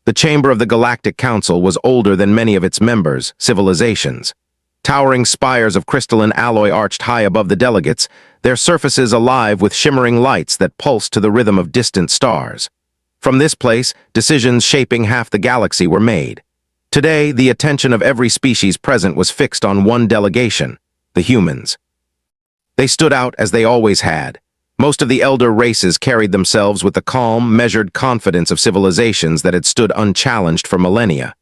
The chamber of the Galactic Council was older than many of its members, civilizations. Towering spires of crystalline alloy arched high above the delegates, their surfaces alive with shimmering lights that pulsed to the rhythm of distant stars. From this place, decisions shaping half the galaxy were made. Today, the attention of every species present was fixed on one delegation, the humans. They stood out as they always had. Most of the elder races carried themselves with the calm, measured confidence of civilizations that had stood unchallenged for millennia.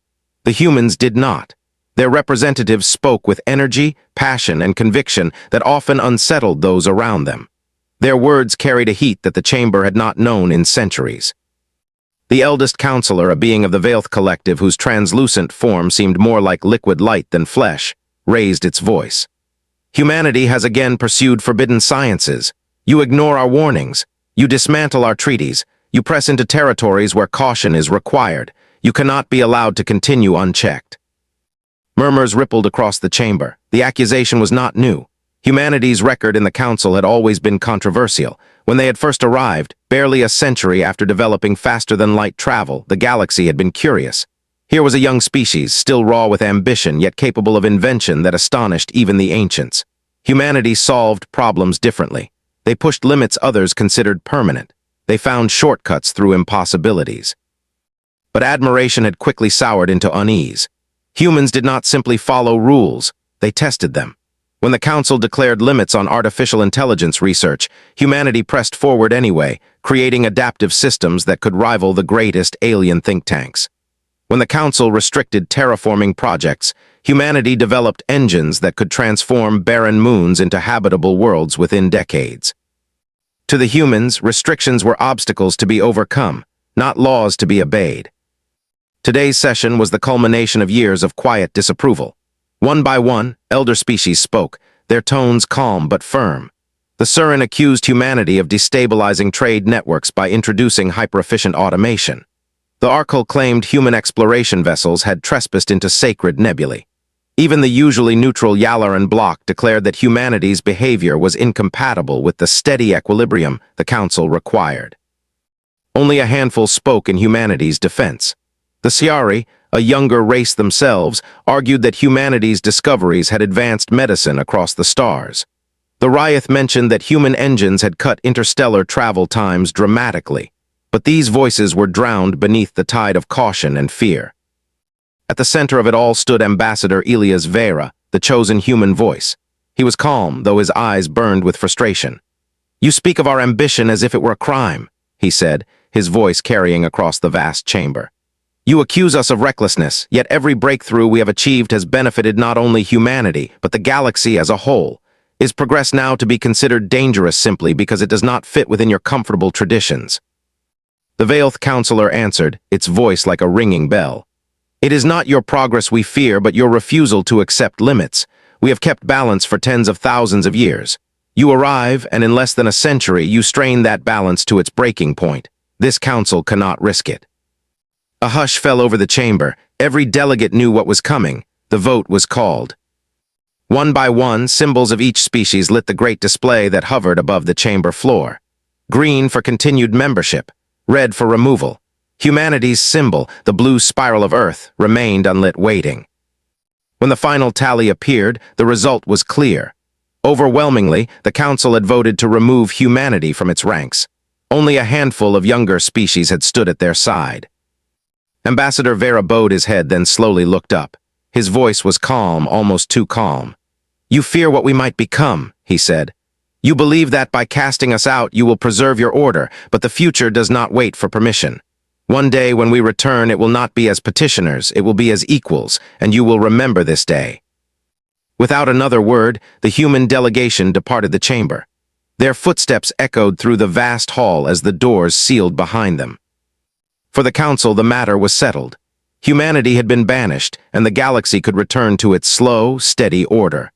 The humans did not. Their representatives spoke with energy, passion, and conviction that often unsettled those around them. Their words carried a heat that the chamber had not known in centuries. The eldest counselor, a being of the Veilth Collective whose translucent form seemed more like liquid light than flesh, raised its voice. Humanity has again pursued forbidden sciences. You ignore our warnings. You dismantle our treaties. You press into territories where caution is required. You cannot be allowed to continue unchecked. Murmurs rippled across the chamber. The accusation was not new. Humanity's record in the Council had always been controversial. When they had first arrived, barely a century after developing faster-than-light travel, the galaxy had been curious. Here was a young species, still raw with ambition, yet capable of invention that astonished even the ancients. Humanity solved problems differently. They pushed limits others considered permanent. They found shortcuts through impossibilities. But admiration had quickly soured into unease. Humans did not simply follow rules, they tested them. When the Council declared limits on artificial intelligence research, humanity pressed forward anyway, creating adaptive systems that could rival the greatest alien think tanks. When the Council restricted terraforming projects, humanity developed engines that could transform barren moons into habitable worlds within decades. To the humans, restrictions were obstacles to be overcome, not laws to be obeyed. Today's session was the culmination of years of quiet disapproval. One by one, elder species spoke, their tones calm but firm. The Surin accused humanity of destabilizing trade networks by introducing hyper-efficient automation. The Arkle claimed human exploration vessels had trespassed into sacred nebulae. Even the usually neutral Yalaran bloc declared that humanity's behavior was incompatible with the steady equilibrium the Council required. Only a handful spoke in humanity's defense. The Siari, a younger race themselves, argued that humanity's discoveries had advanced medicine across the stars. The Ryoth mentioned that human engines had cut interstellar travel times dramatically, but these voices were drowned beneath the tide of caution and fear. At the center of it all stood Ambassador Elias Vera, the chosen human voice. He was calm, though his eyes burned with frustration. "You speak of our ambition as if it were a crime," he said, his voice carrying across the vast chamber. "You accuse us of recklessness, yet every breakthrough we have achieved has benefited not only humanity, but the galaxy as a whole. Is progress now to be considered dangerous simply because it does not fit within your comfortable traditions?" The Veilth Counselor answered, its voice like a ringing bell. "It is not your progress we fear, but your refusal to accept limits. We have kept balance for tens of thousands of years. You arrive, and in less than a century, you strain that balance to its breaking point. This council cannot risk it." A hush fell over the chamber. Every delegate knew what was coming. The vote was called. One by one, symbols of each species lit the great display that hovered above the chamber floor. Green for continued membership, red for removal. Humanity's symbol, the blue spiral of Earth, remained unlit waiting. When the final tally appeared, the result was clear. Overwhelmingly, the Council had voted to remove humanity from its ranks. Only a handful of younger species had stood at their side. Ambassador Vera bowed his head, then slowly looked up. His voice was calm, almost too calm. "You fear what we might become," he said. "You believe that by casting us out you will preserve your order, but the future does not wait for permission. One day when we return it will not be as petitioners, it will be as equals, and you will remember this day." Without another word, the human delegation departed the chamber. Their footsteps echoed through the vast hall as the doors sealed behind them. For the Council, the matter was settled. Humanity had been banished, and the galaxy could return to its slow, steady order.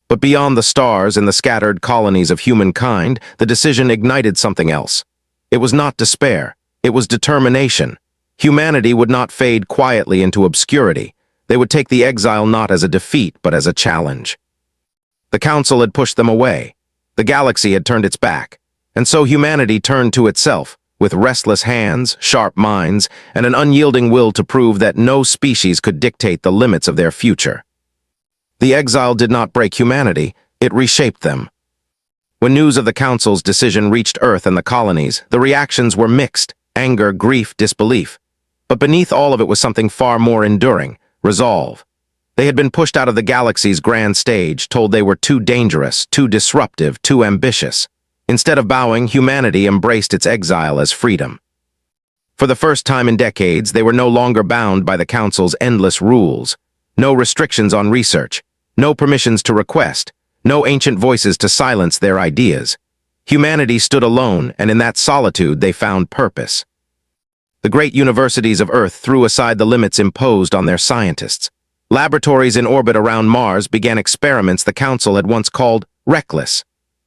But beyond the stars and the scattered colonies of humankind, the decision ignited something else. It was not despair. It was determination. Humanity would not fade quietly into obscurity. They would take the exile not as a defeat, but as a challenge. The Council had pushed them away. The galaxy had turned its back. And so humanity turned to itself, with restless hands, sharp minds, and an unyielding will to prove that no species could dictate the limits of their future. The exile did not break humanity, it reshaped them. When news of the Council's decision reached Earth and the colonies, the reactions were mixed: anger, grief, disbelief. But beneath all of it was something far more enduring: resolve. They had been pushed out of the galaxy's grand stage, told they were too dangerous, too disruptive, too ambitious. Instead of bowing, humanity embraced its exile as freedom. For the first time in decades, they were no longer bound by the Council's endless rules. No restrictions on research, no permissions to request, no ancient voices to silence their ideas. Humanity stood alone, and in that solitude they found purpose. The great universities of Earth threw aside the limits imposed on their scientists. Laboratories in orbit around Mars began experiments the Council had once called reckless.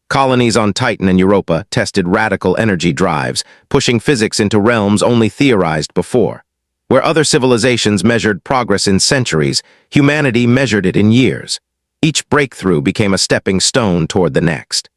Colonies on Titan and Europa tested radical energy drives, pushing physics into realms only theorized before. Where other civilizations measured progress in centuries, humanity measured it in years. Each breakthrough became a stepping stone toward the next.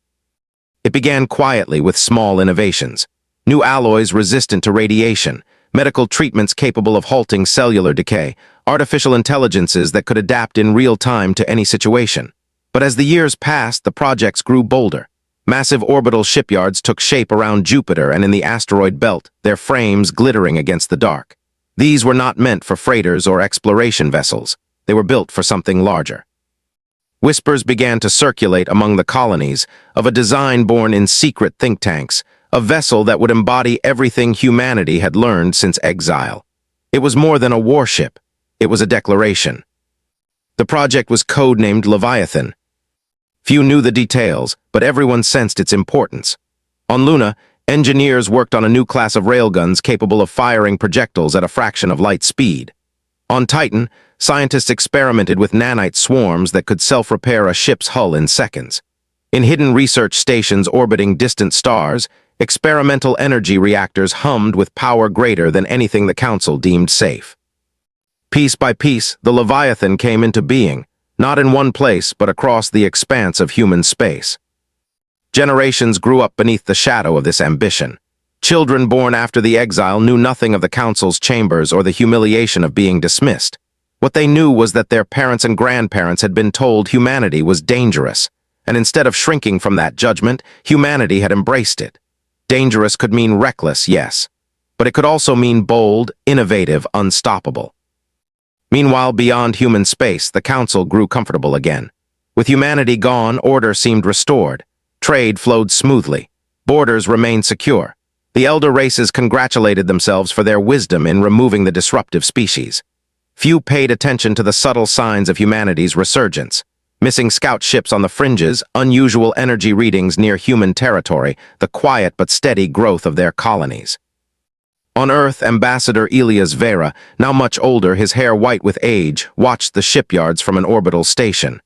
It began quietly with small innovations: new alloys resistant to radiation, medical treatments capable of halting cellular decay, artificial intelligences that could adapt in real time to any situation. But as the years passed, the projects grew bolder. Massive orbital shipyards took shape around Jupiter and in the asteroid belt, their frames glittering against the dark. These were not meant for freighters or exploration vessels. They were built for something larger. Whispers began to circulate among the colonies of a design born in secret think tanks, a vessel that would embody everything humanity had learned since exile. It was more than a warship. It was a declaration. The project was codenamed Leviathan. Few knew the details, but everyone sensed its importance. On Luna, engineers worked on a new class of railguns capable of firing projectiles at a fraction of light speed. On Titan, scientists experimented with nanite swarms that could self-repair a ship's hull in seconds. In hidden research stations orbiting distant stars, experimental energy reactors hummed with power greater than anything the Council deemed safe. Piece by piece, the Leviathan came into being, not in one place but across the expanse of human space. Generations grew up beneath the shadow of this ambition. Children born after the exile knew nothing of the Council's chambers or the humiliation of being dismissed. What they knew was that their parents and grandparents had been told humanity was dangerous, and instead of shrinking from that judgment, humanity had embraced it. Dangerous could mean reckless, yes, but it could also mean bold, innovative, unstoppable. Meanwhile, beyond human space, the Council grew comfortable again. With humanity gone, order seemed restored. Trade flowed smoothly. Borders remained secure. The elder races congratulated themselves for their wisdom in removing the disruptive species. Few paid attention to the subtle signs of humanity's resurgence. Missing scout ships on the fringes, unusual energy readings near human territory, the quiet but steady growth of their colonies. On Earth, Ambassador Elias Vera, now much older, his hair white with age, watched the shipyards from an orbital station.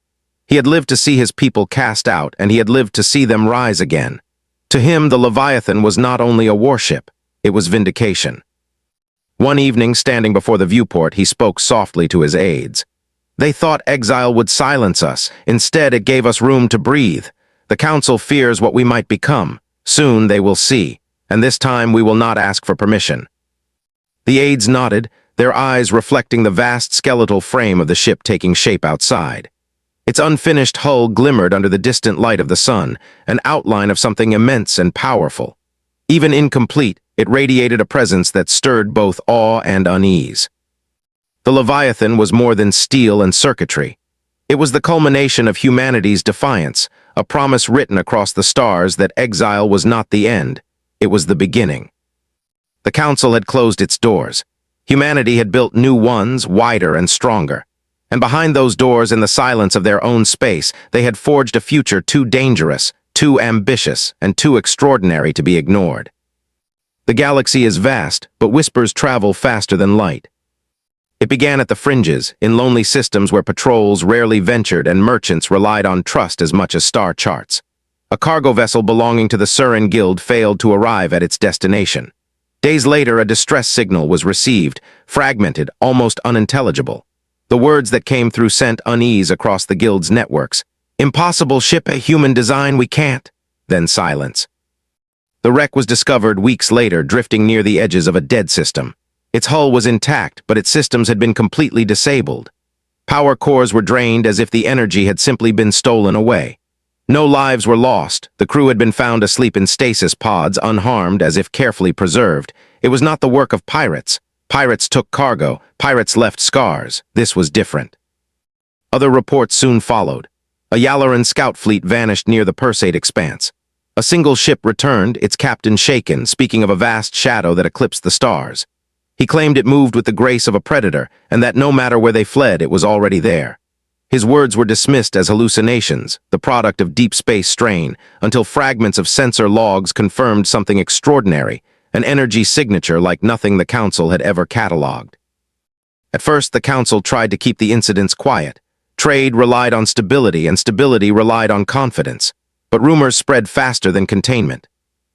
He had lived to see his people cast out, and he had lived to see them rise again. To him, the Leviathan was not only a warship, it was vindication. One evening, standing before the viewport, he spoke softly to his aides. They thought exile would silence us. Instead, it gave us room to breathe. The Council fears what we might become. Soon they will see, and this time we will not ask for permission. The aides nodded, their eyes reflecting the vast skeletal frame of the ship taking shape outside. Its unfinished hull glimmered under the distant light of the sun, an outline of something immense and powerful. Even incomplete, it radiated a presence that stirred both awe and unease. The Leviathan was more than steel and circuitry. It was the culmination of humanity's defiance, a promise written across the stars that exile was not the end, it was the beginning. The Council had closed its doors. Humanity had built new ones, wider and stronger. And behind those doors, in the silence of their own space, they had forged a future too dangerous, too ambitious, and too extraordinary to be ignored. The galaxy is vast, but whispers travel faster than light. It began at the fringes, in lonely systems where patrols rarely ventured and merchants relied on trust as much as star charts. A cargo vessel belonging to the Surin Guild failed to arrive at its destination. Days later, a distress signal was received, fragmented, almost unintelligible. The words that came through sent unease across the Guild's networks. Impossible ship, a human design, we can't. Then silence. The wreck was discovered weeks later, drifting near the edges of a dead system. Its hull was intact, but its systems had been completely disabled. Power cores were drained as if the energy had simply been stolen away. No lives were lost. The crew had been found asleep in stasis pods, unharmed, as if carefully preserved. It was not the work of pirates. Pirates took cargo. Pirates left scars. This was different. Other reports soon followed. A Yalaran scout fleet vanished near the Persate expanse. A single ship returned, its captain shaken, speaking of a vast shadow that eclipsed the stars. He claimed it moved with the grace of a predator, and that no matter where they fled, it was already there. His words were dismissed as hallucinations, the product of deep space strain, until fragments of sensor logs confirmed something extraordinary, an energy signature like nothing the Council had ever catalogued. At first, the Council tried to keep the incidents quiet. Trade relied on stability, and stability relied on confidence. But rumors spread faster than containment.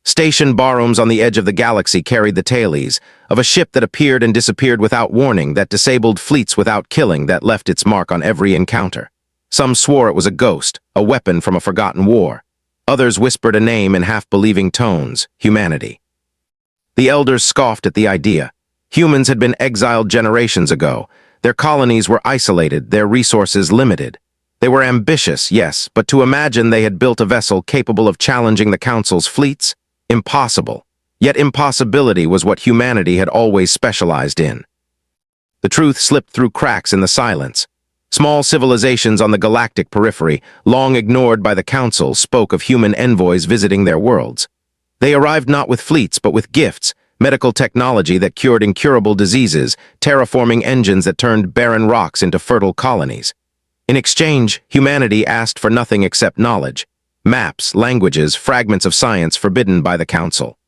Station baromes on the edge of the galaxy carried the tales of a ship that appeared and disappeared without warning, that disabled fleets without killing, that left its mark on every encounter. Some swore it was a ghost, a weapon from a forgotten war. Others whispered a name in half-believing tones: humanity. The elders scoffed at the idea. Humans had been exiled generations ago. Their colonies were isolated, their resources limited. They were ambitious, yes, but to imagine they had built a vessel capable of challenging the Council's fleets? Impossible. Yet impossibility was what humanity had always specialized in. The truth slipped through cracks in the silence. Small civilizations on the galactic periphery, long ignored by the Council, spoke of human envoys visiting their worlds. They arrived not with fleets, but with gifts, medical technology that cured incurable diseases, terraforming engines that turned barren rocks into fertile colonies. In exchange, humanity asked for nothing except knowledge. Maps, languages, fragments of science forbidden by the Council.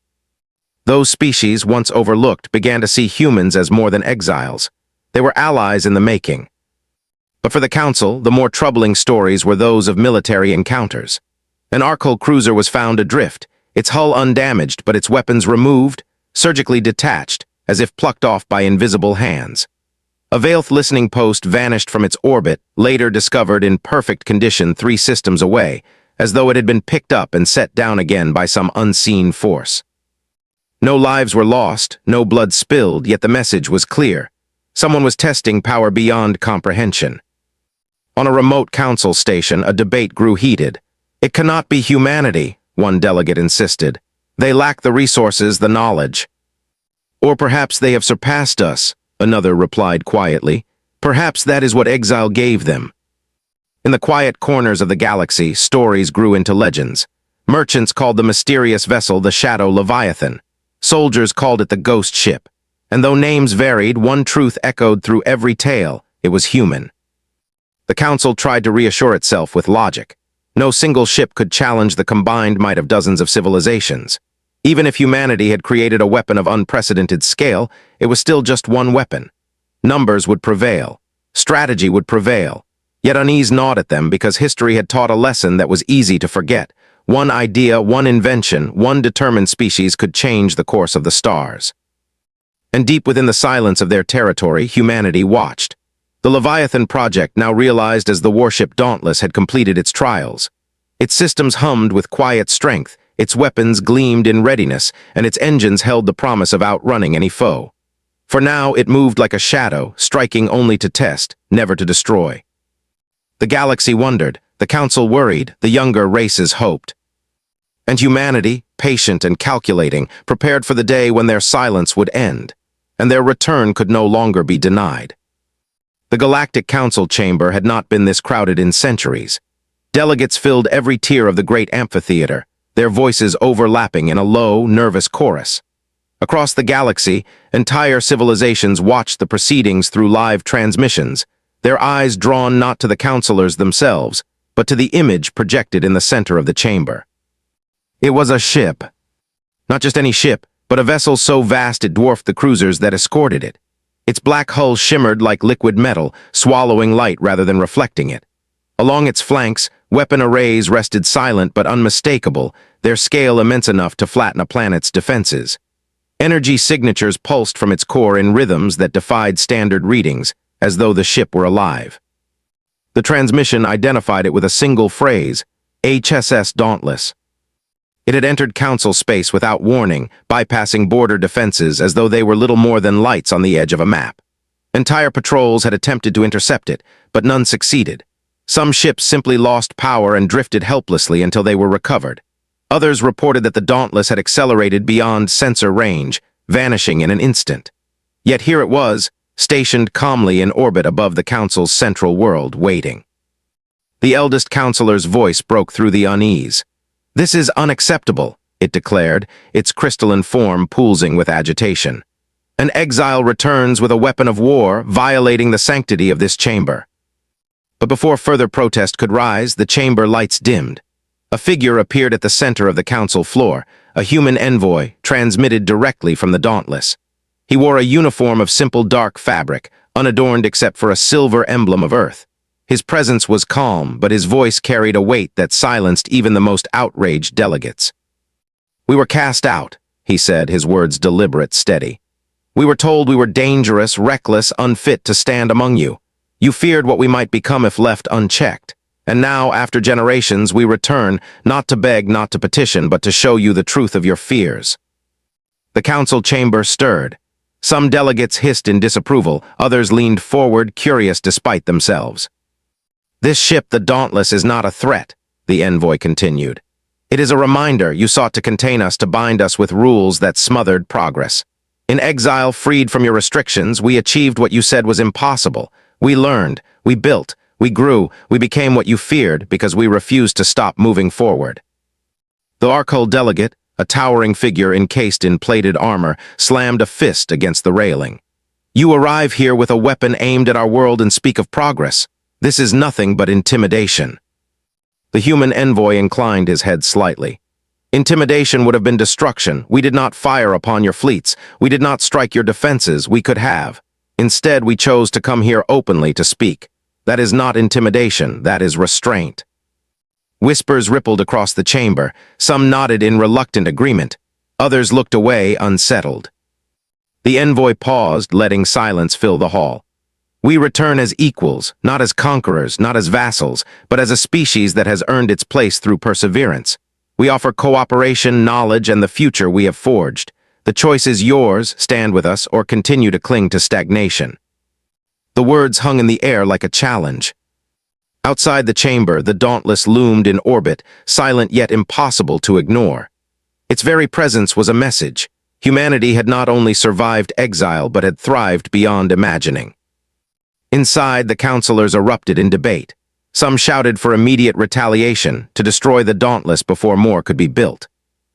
Those species, once overlooked, began to see humans as more than exiles. They were allies in the making. But for the Council, the more troubling stories were those of military encounters. An Archol cruiser was found adrift, its hull undamaged, but its weapons removed, surgically detached, as if plucked off by invisible hands. A Vailth listening post vanished from its orbit, later discovered in perfect condition 3 systems away, as though it had been picked up and set down again by some unseen force. No lives were lost, no blood spilled, yet the message was clear. Someone was testing power beyond comprehension. On a remote Council station, a debate grew heated. "It cannot be humanity," one delegate insisted. "They lack the resources, the knowledge." "Or perhaps they have surpassed us," another replied quietly. "Perhaps that is what exile gave them." In the quiet corners of the galaxy, stories grew into legends. Merchants called the mysterious vessel the Shadow Leviathan. Soldiers called it the Ghost Ship. And though names varied, one truth echoed through every tale: it was human. The Council tried to reassure itself with logic. No single ship could challenge the combined might of dozens of civilizations. Even if humanity had created a weapon of unprecedented scale, it was still just one weapon. Numbers would prevail. Strategy would prevail. Yet unease gnawed at them because history had taught a lesson that was easy to forget. One idea, one invention, one determined species could change the course of the stars. And deep within the silence of their territory, humanity watched. The Leviathan project, now realized as the warship Dauntless, had completed its trials. Its systems hummed with quiet strength, its weapons gleamed in readiness, and its engines held the promise of outrunning any foe. For now, it moved like a shadow, striking only to test, never to destroy. The galaxy wondered, the Council worried, the younger races hoped. And humanity, patient and calculating, prepared for the day when their silence would end, and their return could no longer be denied. The Galactic Council chamber had not been this crowded in centuries. Delegates filled every tier of the great amphitheater, their voices overlapping in a low, nervous chorus. Across the galaxy, entire civilizations watched the proceedings through live transmissions, their eyes drawn not to the counselors themselves, but to the image projected in the center of the chamber. It was a ship. Not just any ship, but a vessel so vast it dwarfed the cruisers that escorted it. Its black hull shimmered like liquid metal, swallowing light rather than reflecting it. Along its flanks, weapon arrays rested silent but unmistakable, their scale immense enough to flatten a planet's defenses. Energy signatures pulsed from its core in rhythms that defied standard readings, as though the ship were alive. The transmission identified it with a single phrase: HSS Dauntless. It had entered council space without warning, bypassing border defenses as though they were little more than lights on the edge of a map. Entire patrols had attempted to intercept it, but none succeeded. Some ships simply lost power and drifted helplessly until they were recovered. Others reported that the Dauntless had accelerated beyond sensor range, vanishing in an instant. Yet here it was, stationed calmly in orbit above the Council's central world, waiting. The eldest counselor's voice broke through the unease. "This is unacceptable," it declared, its crystalline form pulsing with agitation. "An exile returns with a weapon of war, violating the sanctity of this chamber." But before further protest could rise, the chamber lights dimmed. A figure appeared at the center of the council floor, a human envoy, transmitted directly from the Dauntless. He wore a uniform of simple dark fabric, unadorned except for a silver emblem of Earth. His presence was calm, but his voice carried a weight that silenced even the most outraged delegates. "We were cast out," he said, his words deliberate, steady. "We were told we were dangerous, reckless, unfit to stand among you. You feared what we might become if left unchecked. And now, after generations, we return, not to beg, not to petition, but to show you the truth of your fears." The council chamber stirred. Some delegates hissed in disapproval, others leaned forward, curious despite themselves. "This ship, the Dauntless, is not a threat," the envoy continued. "It is a reminder you sought to contain us, to bind us with rules that smothered progress. In exile, freed from your restrictions, we achieved what you said was impossible. We learned, we built, we grew, we became what you feared because we refused to stop moving forward." The Arcul delegate, a towering figure encased in plated armor, slammed a fist against the railing. "You arrive here with a weapon aimed at our world and speak of progress. This is nothing but intimidation." The human envoy inclined his head slightly. "Intimidation would have been destruction. We did not fire upon your fleets. We did not strike your defenses. We could have. Instead, we chose to come here openly to speak. That is not intimidation. That is restraint." Whispers rippled across the chamber. Some nodded in reluctant agreement. Others looked away, unsettled. The envoy paused, letting silence fill the hall. "We return as equals, not as conquerors, not as vassals, but as a species that has earned its place through perseverance. We offer cooperation, knowledge, and the future we have forged. The choice is yours, stand with us, or continue to cling to stagnation." The words hung in the air like a challenge. Outside the chamber, the Dauntless loomed in orbit, silent yet impossible to ignore. Its very presence was a message. Humanity had not only survived exile, but had thrived beyond imagining. Inside, the councilors erupted in debate. Some shouted for immediate retaliation, to destroy the Dauntless before more could be built.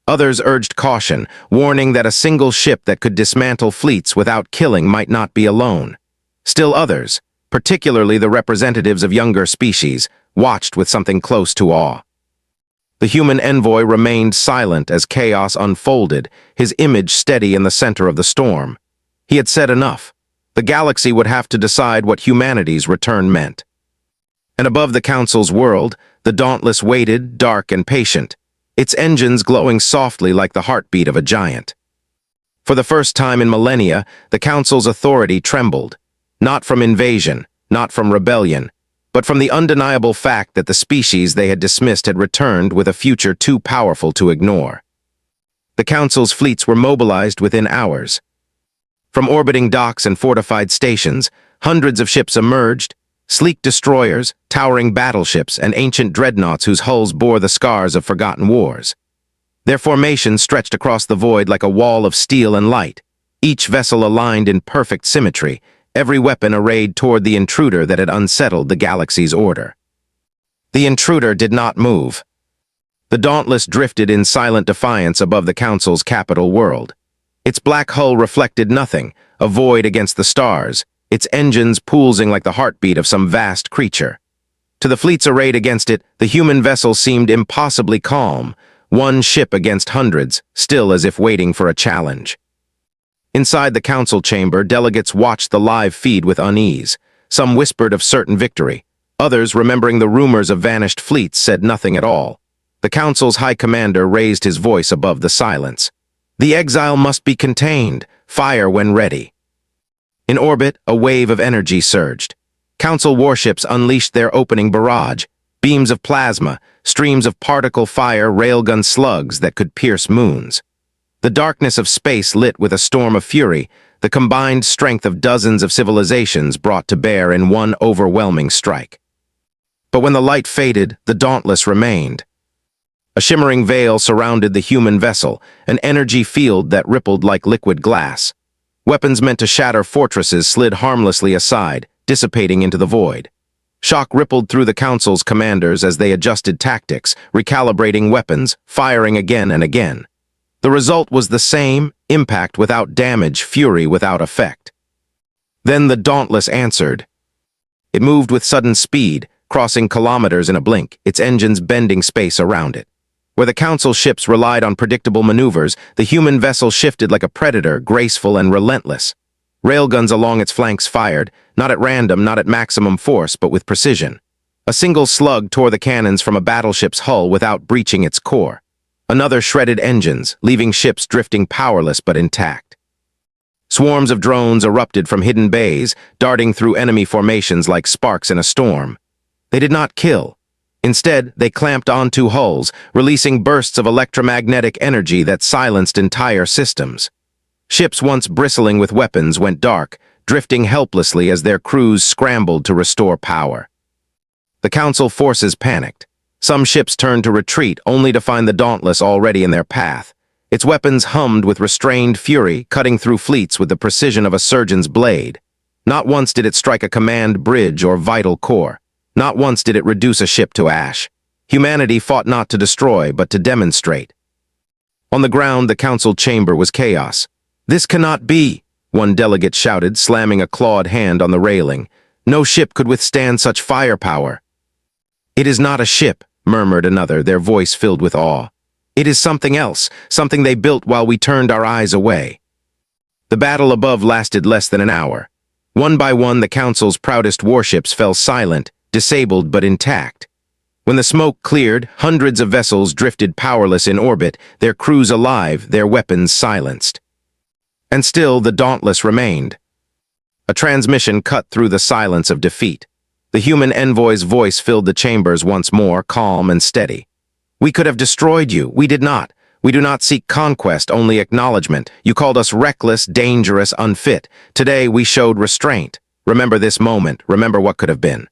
Others urged caution, warning that a single ship that could dismantle fleets without killing might not be alone. Still others, particularly the representatives of younger species, watched with something close to awe. The human envoy remained silent as chaos unfolded, his image steady in the center of the storm. He had said enough. The galaxy would have to decide what humanity's return meant. And above the Council's world, the Dauntless waited, dark and patient, its engines glowing softly like the heartbeat of a giant. For the first time in millennia, the Council's authority trembled, not from invasion, not from rebellion, but from the undeniable fact that the species they had dismissed had returned with a future too powerful to ignore. The Council's fleets were mobilized within hours. From orbiting docks and fortified stations, hundreds of ships emerged, sleek destroyers, towering battleships, and ancient dreadnoughts whose hulls bore the scars of forgotten wars. Their formation stretched across the void like a wall of steel and light, each vessel aligned in perfect symmetry, every weapon arrayed toward the intruder that had unsettled the galaxy's order. The intruder did not move. The Dauntless drifted in silent defiance above the Council's capital world. Its black hull reflected nothing, a void against the stars, its engines pulsing like the heartbeat of some vast creature. To the fleets arrayed against it, the human vessel seemed impossibly calm, one ship against hundreds, still as if waiting for a challenge. Inside the council chamber, delegates watched the live feed with unease. Some whispered of certain victory. Others, remembering the rumors of vanished fleets, said nothing at all. The council's high commander raised his voice above the silence. "The exile must be contained. Fire when ready." In orbit, a wave of energy surged. Council warships unleashed their opening barrage. Beams of plasma, streams of particle fire, railgun slugs that could pierce moons. The darkness of space lit with a storm of fury, the combined strength of dozens of civilizations brought to bear in one overwhelming strike. But when the light faded, the Dauntless remained. A shimmering veil surrounded the human vessel, an energy field that rippled like liquid glass. Weapons meant to shatter fortresses slid harmlessly aside, dissipating into the void. Shock rippled through the Council's commanders as they adjusted tactics, recalibrating weapons, firing again and again. The result was the same: impact without damage, fury without effect. Then the Dauntless answered. It moved with sudden speed, crossing kilometers in a blink, its engines bending space around it. Where the Council ships relied on predictable maneuvers, the human vessel shifted like a predator, graceful and relentless. Railguns along its flanks fired, not at random, not at maximum force, but with precision. A single slug tore the cannons from a battleship's hull without breaching its core. Another shredded engines, leaving ships drifting powerless but intact. Swarms of drones erupted from hidden bays, darting through enemy formations like sparks in a storm. They did not kill. Instead, they clamped onto hulls, releasing bursts of electromagnetic energy that silenced entire systems. Ships once bristling with weapons went dark, drifting helplessly as their crews scrambled to restore power. The Council forces panicked. Some ships turned to retreat, only to find the Dauntless already in their path. Its weapons hummed with restrained fury, cutting through fleets with the precision of a surgeon's blade. Not once did it strike a command bridge or vital core. Not once did it reduce a ship to ash. Humanity fought not to destroy, but to demonstrate. On the ground, the Council chamber was chaos. "This cannot be," one delegate shouted, slamming a clawed hand on the railing. "No ship could withstand such firepower." "It is not a ship," murmured another, their voice filled with awe. "It is something else, something they built while we turned our eyes away." The battle above lasted less than an hour. One by one, the Council's proudest warships fell silent, disabled but intact. When the smoke cleared, hundreds of vessels drifted powerless in orbit, their crews alive, their weapons silenced. And still the Dauntless remained. A transmission cut through the silence of defeat. The human envoy's voice filled the chambers once more, calm and steady. "We could have destroyed you. We did not. We do not seek conquest, only acknowledgement. You called us reckless, dangerous, unfit. Today we showed restraint. Remember this moment. Remember what could have been."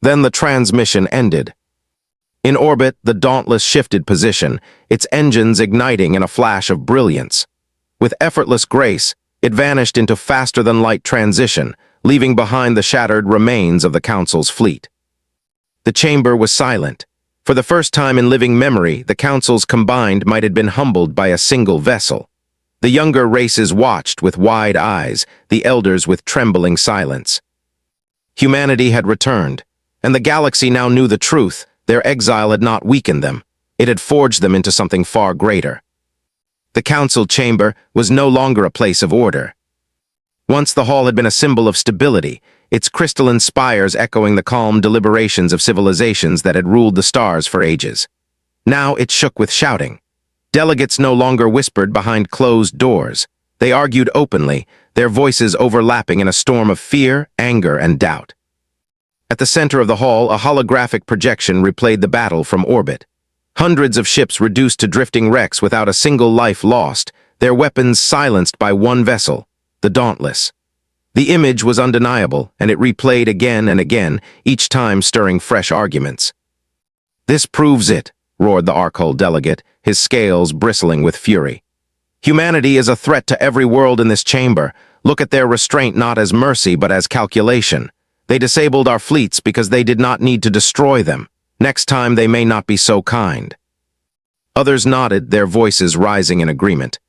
Then the transmission ended. In orbit, the Dauntless shifted position, its engines igniting in a flash of brilliance. With effortless grace, it vanished into faster-than-light transition, leaving behind the shattered remains of the Council's fleet. The chamber was silent. For the first time in living memory, the Council's combined might have been humbled by a single vessel. The younger races watched with wide eyes, the elders with trembling silence. Humanity had returned, and the galaxy now knew the truth. Their exile had not weakened them. It had forged them into something far greater. The Council chamber was no longer a place of order. Once the hall had been a symbol of stability, its crystalline spires echoing the calm deliberations of civilizations that had ruled the stars for ages. Now it shook with shouting. Delegates no longer whispered behind closed doors. They argued openly, their voices overlapping in a storm of fear, anger, and doubt. At the center of the hall, a holographic projection replayed the battle from orbit. Hundreds of ships reduced to drifting wrecks without a single life lost, their weapons silenced by one vessel, the Dauntless. The image was undeniable, and it replayed again and again, each time stirring fresh arguments. "This proves it," roared the Archol delegate, his scales bristling with fury. "Humanity is a threat to every world in this chamber. Look at their restraint not as mercy but as calculation. They disabled our fleets because they did not need to destroy them. Next time they may not be so kind." Others nodded, their voices rising in agreement.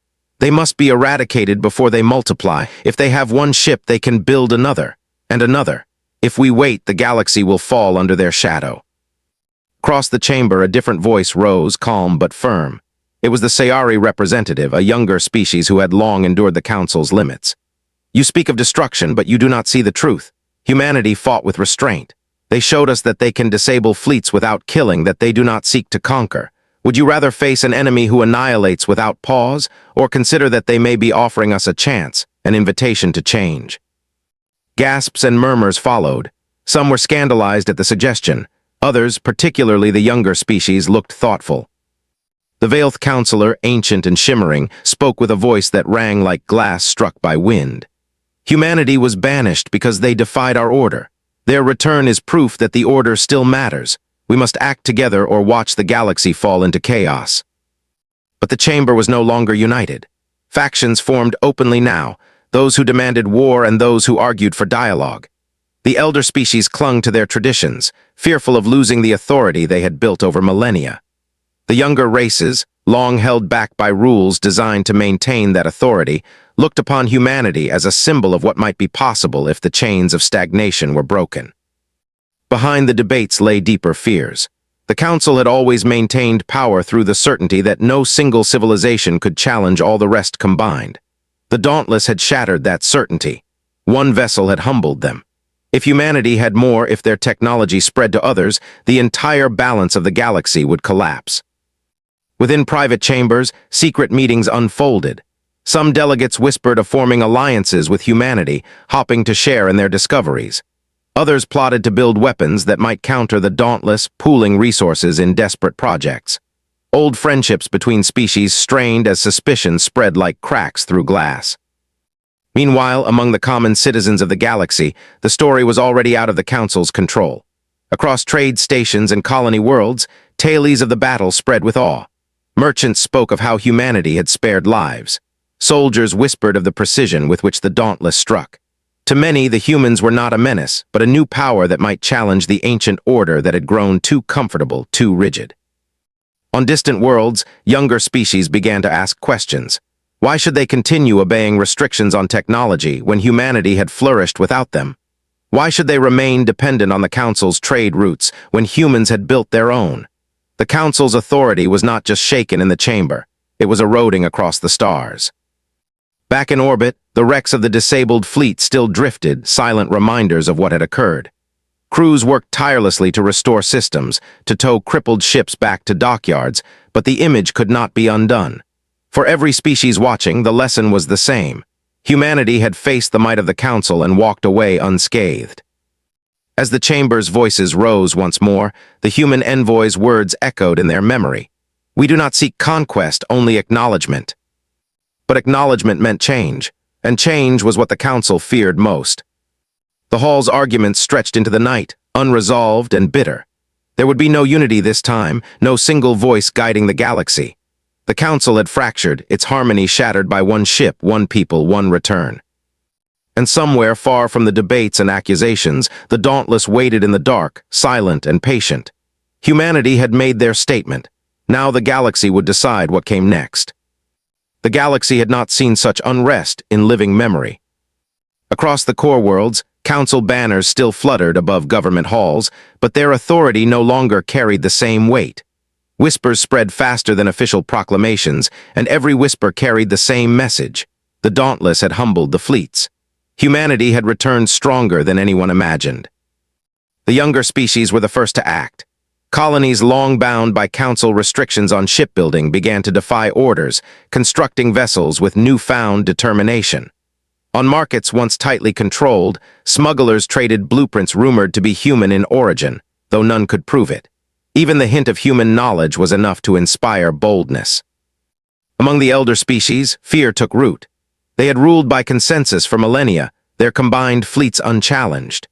"They must be eradicated before they multiply. If they have one ship, they can build another, and another. If we wait, the galaxy will fall under their shadow." Across the chamber, a different voice rose, calm but firm. It was the Sayari representative, a younger species who had long endured the Council's limits. "You speak of destruction, but you do not see the truth. Humanity fought with restraint. They showed us that they can disable fleets without killing, that they do not seek to conquer. Would you rather face an enemy who annihilates without pause, or consider that they may be offering us a chance, an invitation to change?" Gasps and murmurs followed. Some were scandalized at the suggestion. Others, particularly the younger species, looked thoughtful. The Veilth Counselor, ancient and shimmering, spoke with a voice that rang like glass struck by wind. Humanity was banished because they defied our order. Their return is proof that the order still matters. We must act together or watch the galaxy fall into chaos. But the chamber was no longer united. Factions formed openly now, those who demanded war and those who argued for dialogue. The elder species clung to their traditions, fearful of losing the authority they had built over millennia. The younger races, long held back by rules designed to maintain that authority, looked upon humanity as a symbol of what might be possible if the chains of stagnation were broken. Behind the debates lay deeper fears. The Council had always maintained power through the certainty that no single civilization could challenge all the rest combined. The Dauntless had shattered that certainty. One vessel had humbled them. If humanity had more, if their technology spread to others, the entire balance of the galaxy would collapse. Within private chambers, secret meetings unfolded. Some delegates whispered of forming alliances with humanity, hoping to share in their discoveries. Others plotted to build weapons that might counter the Dauntless, pooling resources in desperate projects. Old friendships between species strained as suspicion spread like cracks through glass. Meanwhile, among the common citizens of the galaxy, the story was already out of the Council's control. Across trade stations and colony worlds, tales of the battle spread with awe. Merchants spoke of how humanity had spared lives. Soldiers whispered of the precision with which the Dauntless struck. To many, the humans were not a menace, but a new power that might challenge the ancient order that had grown too comfortable, too rigid. On distant worlds, younger species began to ask questions. Why should they continue obeying restrictions on technology when humanity had flourished without them? Why should they remain dependent on the Council's trade routes when humans had built their own? The Council's authority was not just shaken in the chamber, it was eroding across the stars. Back in orbit, the wrecks of the disabled fleet still drifted, silent reminders of what had occurred. Crews worked tirelessly to restore systems, to tow crippled ships back to dockyards, but the image could not be undone. For every species watching, the lesson was the same. Humanity had faced the might of the Council and walked away unscathed. As the chamber's voices rose once more, the human envoy's words echoed in their memory. We do not seek conquest, only acknowledgement. But acknowledgement meant change, and change was what the Council feared most. The hall's arguments stretched into the night, unresolved and bitter. There would be no unity this time, no single voice guiding the galaxy. The Council had fractured, its harmony shattered by one ship, one people, one return. And somewhere far from the debates and accusations, the Dauntless waited in the dark, silent and patient. Humanity had made their statement. Now the galaxy would decide what came next. The galaxy had not seen such unrest in living memory. Across the core worlds, Council banners still fluttered above government halls, but their authority no longer carried the same weight. Whispers spread faster than official proclamations, and every whisper carried the same message. The Dauntless had humbled the fleets. Humanity had returned stronger than anyone imagined. The younger species were the first to act. Colonies long bound by Council restrictions on shipbuilding began to defy orders, constructing vessels with newfound determination. On markets once tightly controlled, smugglers traded blueprints rumored to be human in origin, though none could prove it. Even the hint of human knowledge was enough to inspire boldness. Among the elder species, fear took root. They had ruled by consensus for millennia, their combined fleets unchallenged.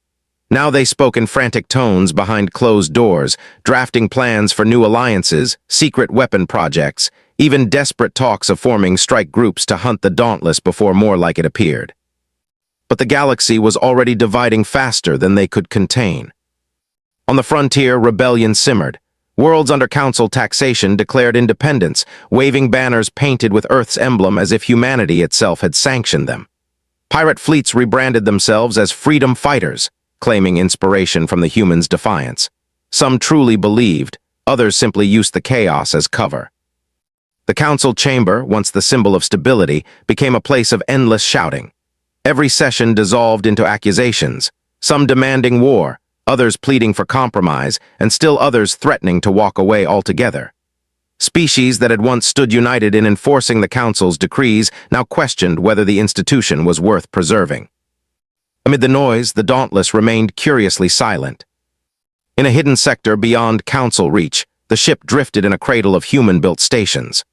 Now they spoke in frantic tones behind closed doors, drafting plans for new alliances, secret weapon projects, even desperate talks of forming strike groups to hunt the Dauntless before more like it appeared. But the galaxy was already dividing faster than they could contain. On the frontier, rebellion simmered. Worlds under Council taxation declared independence, waving banners painted with Earth's emblem as if humanity itself had sanctioned them. Pirate fleets rebranded themselves as freedom fighters, claiming inspiration from the humans' defiance. Some truly believed, others simply used the chaos as cover. The Council chamber, once the symbol of stability, became a place of endless shouting. Every session dissolved into accusations, some demanding war, others pleading for compromise, and still others threatening to walk away altogether. Species that had once stood united in enforcing the Council's decrees now questioned whether the institution was worth preserving. Amid the noise, the Dauntless remained curiously silent. In a hidden sector beyond council reach, the ship drifted in a cradle of human-built stations.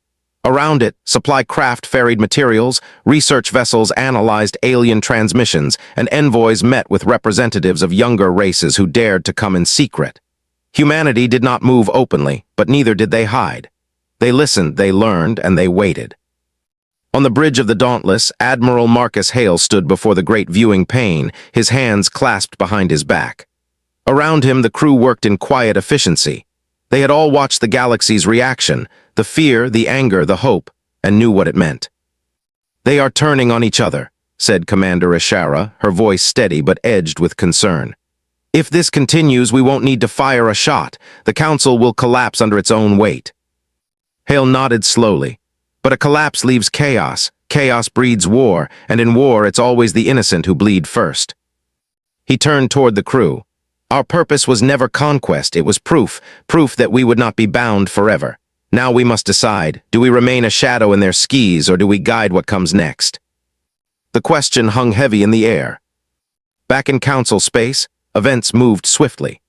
Around it, supply craft ferried materials, research vessels analyzed alien transmissions, and envoys met with representatives of younger races who dared to come in secret. Humanity did not move openly, but neither did they hide. They listened, they learned, and they waited. On the bridge of the Dauntless, Admiral Marcus Hale stood before the great viewing pane, his hands clasped behind his back. Around him, the crew worked in quiet efficiency. They had all watched the galaxy's reaction, the fear, the anger, the hope, and knew what it meant. "They are turning on each other," said Commander Ishara, her voice steady but edged with concern. "If this continues, we won't need to fire a shot. The Council will collapse under its own weight." Hale nodded slowly. But a collapse leaves chaos. Chaos breeds war, and in war it's always the innocent who bleed first. He turned toward the crew. "Our purpose was never conquest, it was proof that we would not be bound forever. Now we must decide, do we remain a shadow in their skis or do we guide what comes next?" The question hung heavy in the air. Back in council space, events moved swiftly.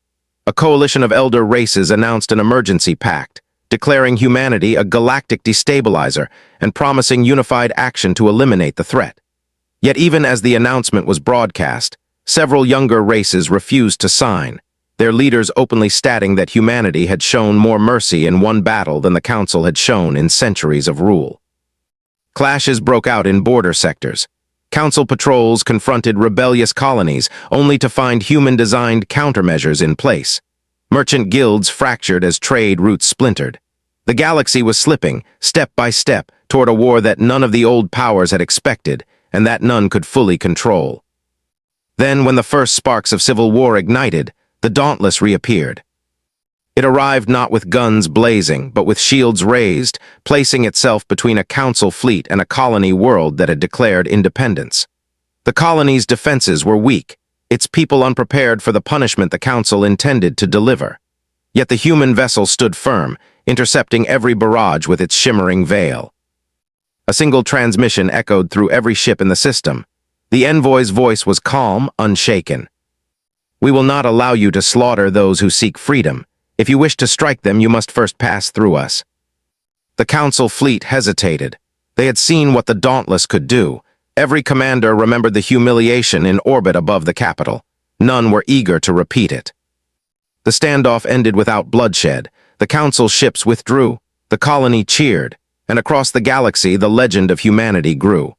A coalition of elder races announced an emergency pact, declaring humanity a galactic destabilizer and promising unified action to eliminate the threat. Yet even as the announcement was broadcast, several younger races refused to sign, their leaders openly stating that humanity had shown more mercy in one battle than the Council had shown in centuries of rule. Clashes broke out in border sectors. Council patrols confronted rebellious colonies only to find human-designed countermeasures in place. Merchant guilds fractured as trade routes splintered. The galaxy was slipping, step by step, toward a war that none of the old powers had expected, and that none could fully control. Then, when the first sparks of civil war ignited, the Dauntless reappeared. It arrived not with guns blazing, but with shields raised, placing itself between a council fleet and a colony world that had declared independence. The colony's defenses were weak, its people unprepared for the punishment the Council intended to deliver. Yet the human vessel stood firm, intercepting every barrage with its shimmering veil. A single transmission echoed through every ship in the system. The envoy's voice was calm, unshaken. "We will not allow you to slaughter those who seek freedom. If you wish to strike them, you must first pass through us." The Council fleet hesitated. They had seen what the Dauntless could do. Every commander remembered the humiliation in orbit above the capital. None were eager to repeat it. The standoff ended without bloodshed. The Council ships withdrew. The colony cheered. And across the galaxy, the legend of humanity grew.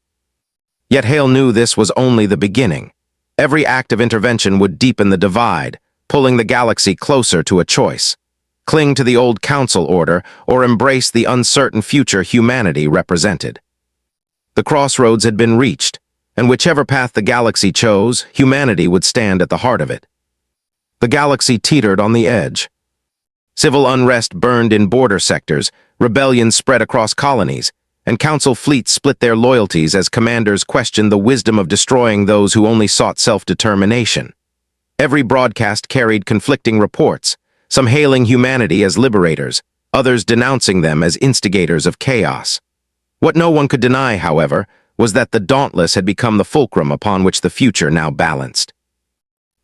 Yet Hale knew this was only the beginning. Every act of intervention would deepen the divide, pulling the galaxy closer to a choice. Cling to the old Council order or embrace the uncertain future humanity represented. The crossroads had been reached, and whichever path the galaxy chose, humanity would stand at the heart of it. The galaxy teetered on the edge. Civil unrest burned in border sectors, rebellions spread across colonies, and Council fleets split their loyalties as commanders questioned the wisdom of destroying those who only sought self-determination. Every broadcast carried conflicting reports, some hailing humanity as liberators, others denouncing them as instigators of chaos. What no one could deny, however, was that the Dauntless had become the fulcrum upon which the future now balanced.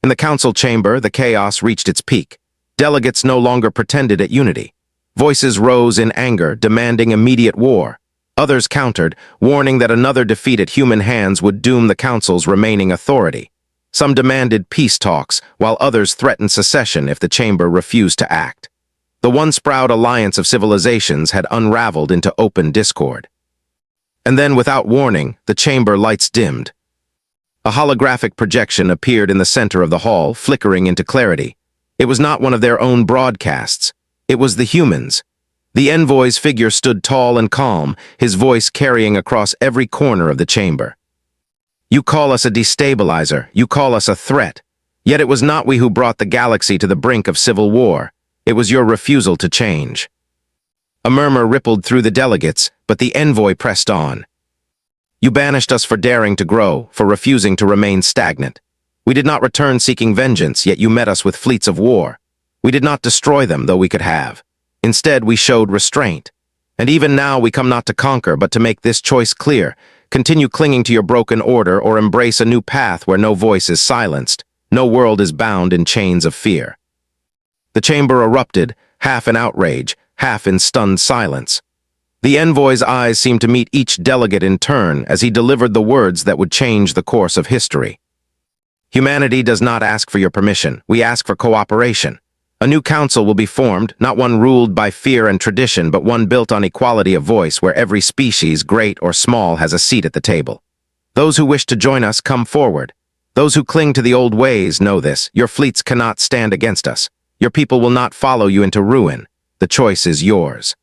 In the Council chamber, the chaos reached its peak. Delegates no longer pretended at unity. Voices rose in anger, demanding immediate war. Others countered, warning that another defeat at human hands would doom the Council's remaining authority. Some demanded peace talks, while others threatened secession if the chamber refused to act. The once-proud alliance of civilizations had unraveled into open discord. And then, without warning, the chamber lights dimmed. A holographic projection appeared in the center of the hall, flickering into clarity. It was not one of their own broadcasts. It was the humans. The envoy's figure stood tall and calm, his voice carrying across every corner of the chamber. "You call us a destabilizer, you call us a threat. Yet it was not we who brought the galaxy to the brink of civil war. It was your refusal to change." A murmur rippled through the delegates, but the envoy pressed on. "You banished us for daring to grow, for refusing to remain stagnant. We did not return seeking vengeance, yet you met us with fleets of war. We did not destroy them, though we could have. Instead, we showed restraint. And even now we come not to conquer, but to make this choice clear. Continue clinging to your broken order or embrace a new path where no voice is silenced, no world is bound in chains of fear." The chamber erupted, half in outrage, half in stunned silence. The envoy's eyes seemed to meet each delegate in turn as he delivered the words that would change the course of history. Humanity does not ask for your permission. We ask for cooperation. A new council will be formed, not one ruled by fear and tradition, but one built on equality of voice where every species, great or small, has a seat at the table. Those who wish to join us, come forward. Those who cling to the old ways know this. Your fleets cannot stand against us. Your people will not follow you into ruin. The choice is yours.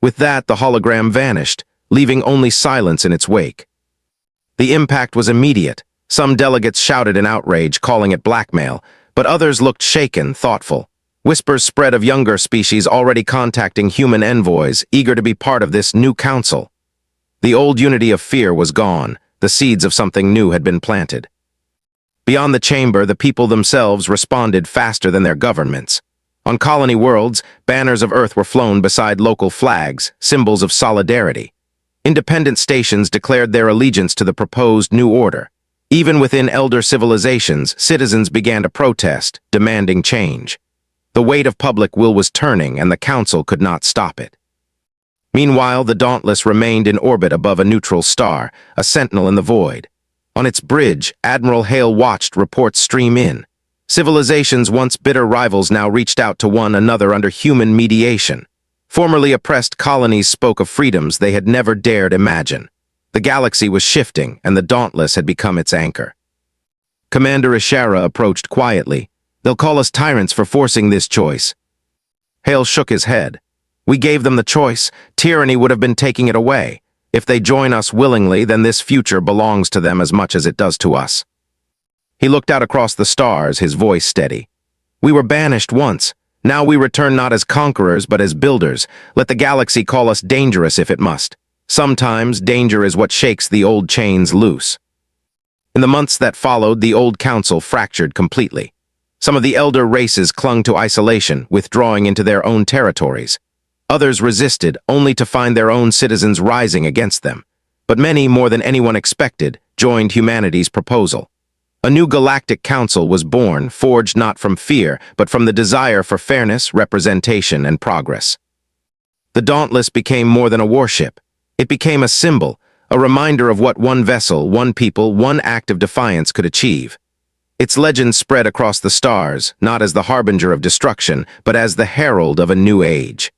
With that, the hologram vanished, leaving only silence in its wake. The impact was immediate. Some delegates shouted in outrage, calling it blackmail, but others looked shaken, thoughtful. Whispers spread of younger species already contacting human envoys, eager to be part of this new council. The old unity of fear was gone. The seeds of something new had been planted. Beyond the chamber, the people themselves responded faster than their governments. On colony worlds, banners of Earth were flown beside local flags, symbols of solidarity. Independent stations declared their allegiance to the proposed new order. Even within elder civilizations, citizens began to protest, demanding change. The weight of public will was turning, and the council could not stop it. Meanwhile, the Dauntless remained in orbit above a neutral star, a sentinel in the void. On its bridge, Admiral Hale watched reports stream in. Civilizations once bitter rivals now reached out to one another under human mediation. Formerly oppressed colonies spoke of freedoms they had never dared imagine. The galaxy was shifting, and the Dauntless had become its anchor. Commander Ishara approached quietly. They'll call us tyrants for forcing this choice. Hale shook his head. We gave them the choice. Tyranny would have been taking it away. If they join us willingly, then this future belongs to them as much as it does to us. He looked out across the stars, his voice steady. We were banished once. Now we return not as conquerors, but as builders. Let the galaxy call us dangerous if it must. Sometimes danger is what shakes the old chains loose. In the months that followed, the old council fractured completely. Some of the elder races clung to isolation, withdrawing into their own territories. Others resisted, only to find their own citizens rising against them. But many, more than anyone expected, joined humanity's proposal. A new galactic council was born, forged not from fear, but from the desire for fairness, representation, and progress. The Dauntless became more than a warship. It became a symbol, a reminder of what one vessel, one people, one act of defiance could achieve. Its legend spread across the stars, not as the harbinger of destruction, but as the herald of a new age.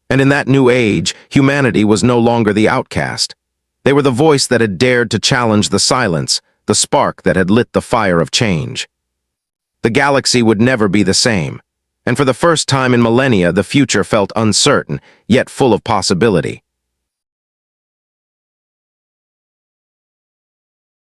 And in that new age, humanity was no longer the outcast. They were the voice that had dared to challenge the silence, the spark that had lit the fire of change. The galaxy would never be the same, and for the first time in millennia, the future felt uncertain, yet full of possibility.